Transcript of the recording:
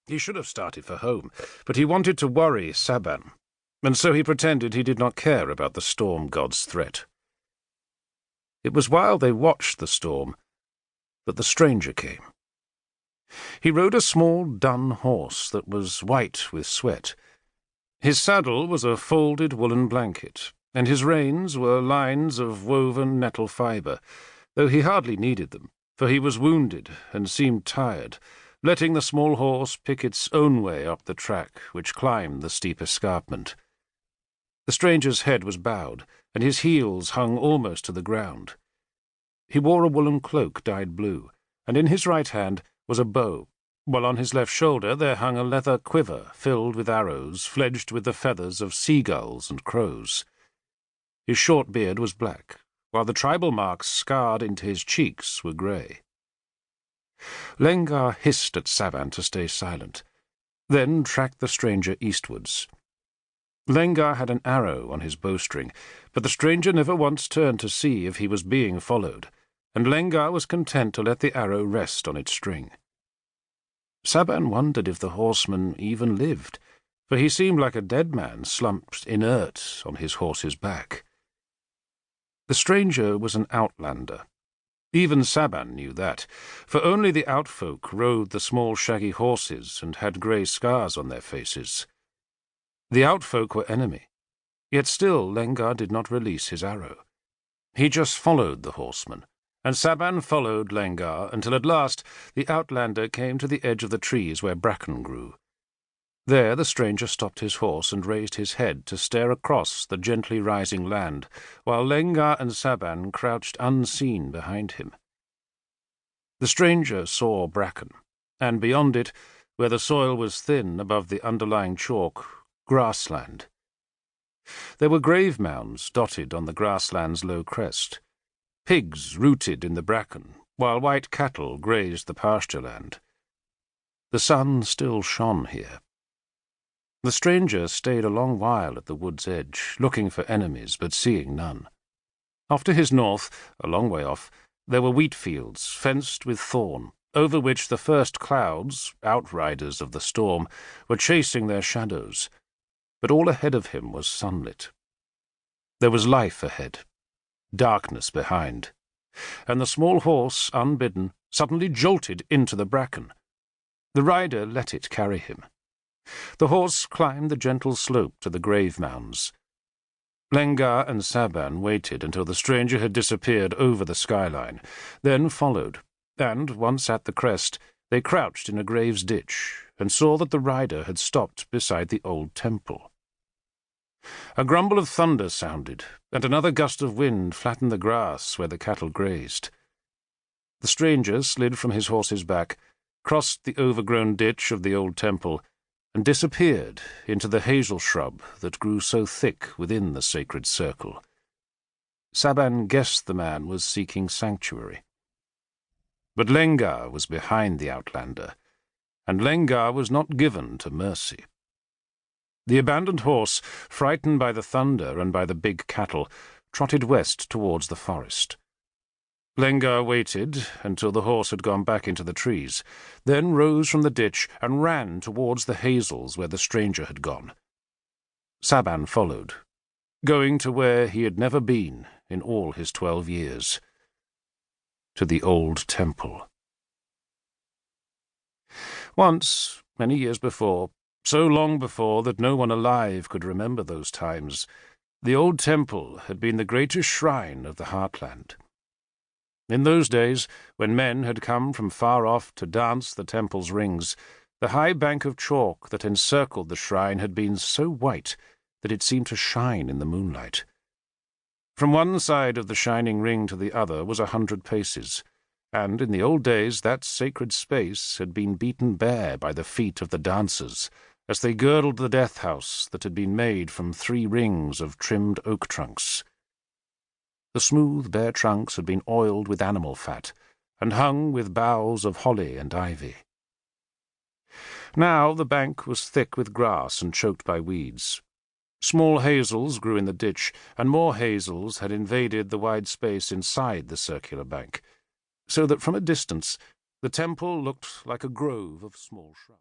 He should have started for home, but he wanted to worry Saban, and so he pretended he did not care about the storm god's threat. It was while they watched the storm that the stranger came. He rode a small dun horse that was white with sweat. His saddle was a folded woolen blanket, and his reins were lines of woven nettle fibre, though he hardly needed them, for he was wounded and seemed tired, letting the small horse pick its own way up the track which climbed the steep escarpment. The stranger's head was bowed, and his heels hung almost to the ground. He wore a woolen cloak dyed blue, and in his right hand was a bow, while on his left shoulder there hung a leather quiver filled with arrows fledged with the feathers of seagulls and crows. His short beard was black, while the tribal marks scarred into his cheeks were grey. Lengar hissed at Saban to stay silent, then tracked the stranger eastwards. Lengar had an arrow on his bowstring, but the stranger never once turned to see if he was being followed, and Lengar was content to let the arrow rest on its string. Saban wondered if the horseman even lived, for he seemed like a dead man slumped inert on his horse's back. The stranger was an outlander. Even Saban knew that, for only the outfolk rode the small shaggy horses and had grey scars on their faces. The outfolk were enemy, yet still Lengar did not release his arrow. He just followed the horseman, and Saban followed Lengar until at last the outlander came to the edge of the trees where bracken grew. There the stranger stopped his horse and raised his head to stare across the gently rising land, while Lengar and Saban crouched unseen behind him. The stranger saw bracken, and beyond it, where the soil was thin above the underlying chalk, grassland. There were grave mounds dotted on the grassland's low crest. Pigs rooted in the bracken, while white cattle grazed the pasture land. The sun still shone here. The stranger stayed a long while at the wood's edge, looking for enemies, but seeing none. Off to his north, a long way off, there were wheat fields fenced with thorn, over which the first clouds, outriders of the storm, were chasing their shadows. But all ahead of him was sunlit. There was life ahead, darkness behind, and the small horse, unbidden, suddenly jolted into the bracken. The rider let it carry him. The horse climbed the gentle slope to the grave mounds. Lengar and Saban waited until the stranger had disappeared over the skyline, then followed, and, once at the crest, they crouched in a grave's ditch and saw that the rider had stopped beside the old temple. A grumble of thunder sounded, and another gust of wind flattened the grass where the cattle grazed. The stranger slid from his horse's back, crossed the overgrown ditch of the old temple, and disappeared into the hazel shrub that grew so thick within the sacred circle. Saban guessed the man was seeking sanctuary. But Lengar was behind the outlander, and Lengar was not given to mercy. The abandoned horse, frightened by the thunder and by the big cattle, trotted west towards the forest. Lengar waited until the horse had gone back into the trees, then rose from the ditch and ran towards the hazels where the stranger had gone. Saban followed, going to where he had never been in all his 12 years, to the old temple. Once, many years before, so long before that no one alive could remember those times, the old temple had been the greatest shrine of the heartland. In those days, when men had come from far off to dance the temple's rings, the high bank of chalk that encircled the shrine had been so white that it seemed to shine in the moonlight. From one side of the shining ring to the other was 100 paces, and in the old days that sacred space had been beaten bare by the feet of the dancers as they girdled the death house that had been made from 3 rings of trimmed oak trunks. The smooth, bare trunks had been oiled with animal fat, and hung with boughs of holly and ivy. Now the bank was thick with grass and choked by weeds. Small hazels grew in the ditch, and more hazels had invaded the wide space inside the circular bank, so that from a distance the temple looked like a grove of small shrubs.